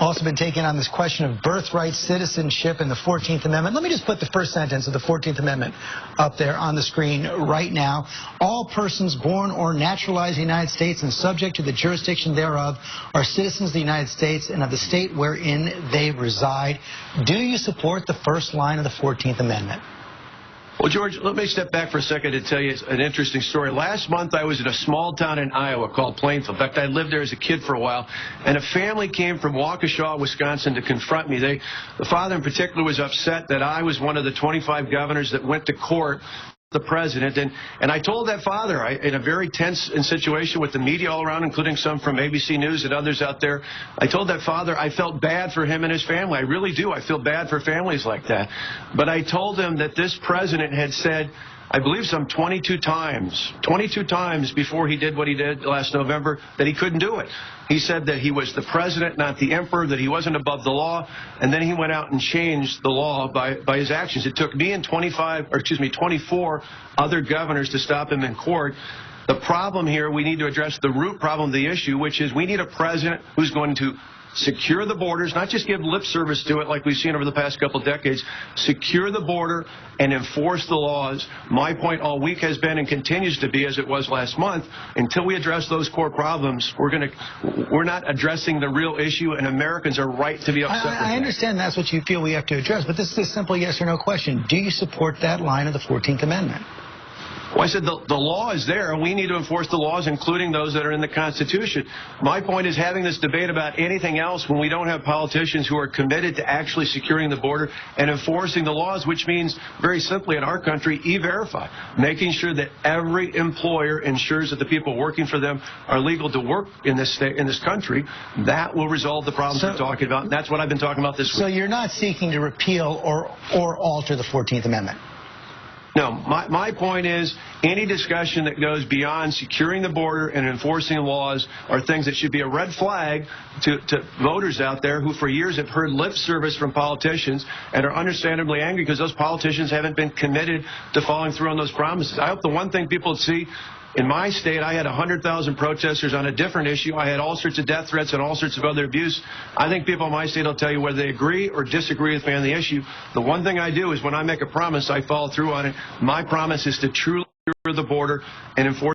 Also been taking on this question of birthright citizenship and the 14th Amendment. Let me just put the first sentence of the 14th Amendment up there on the screen right now. All persons born or naturalized in the United States and subject to the jurisdiction thereof are citizens of the United States and of the state wherein they reside. Do you support the first line of the 14th Amendment? Well, George, let me step back for a second to tell you an interesting story. Last month, I was in a small town in Iowa called Plainfield. In fact, I lived there as a kid for a while, and a family came from Waukesha, Wisconsin, to confront me. The father in particular was upset that I was one of the 25 governors that went to court the president, and I told that father, in a very tense situation with the media all around, including some from ABC News and others out there, I told that father I felt bad for him and his family. I really do. I feel bad for families like that. But I told him that this president had said, I believe some 22 times before he did what he did last November, that he couldn't do it. He said that he was the president, not the emperor, that he wasn't above the law, and then he went out and changed the law by his actions. It took me and 24 other governors to stop him in court. The problem here, we need to address the root problem of the issue, which is we need a president who's going to secure the borders, not just give lip service to it like we've seen over the past couple of decades, secure the border and enforce the laws. My point all week has been and continues to be, as it was last month, until we address those core problems, we're not addressing the real issue, and Americans are right to be upset with that. I understand that's what you feel we have to address, but this is a simple yes or no question. Do you support that line of the 14th Amendment? Well, I said the law is there, and we need to enforce the laws, including those that are in the Constitution. My point is having this debate about anything else when we don't have politicians who are committed to actually securing the border and enforcing the laws, which means, very simply in our country, E-Verify, making sure that every employer ensures that the people working for them are legal to work in this state, in this country. That will resolve the problems we're talking about, and that's what I've been talking about this week. So you're not seeking to repeal or alter the 14th Amendment? No, my point is any discussion that goes beyond securing the border and enforcing laws are things that should be a red flag to voters out there who for years have heard lip service from politicians and are understandably angry because those politicians haven't been committed to following through on those promises. I hope the one thing people see in my state, I had 100,000 protesters on a different issue. I had all sorts of death threats and all sorts of other abuse. I think people in my state will tell you whether they agree or disagree with me on the issue. The one thing I do is when I make a promise, I follow through on it. My promise is to truly secure the border and enforce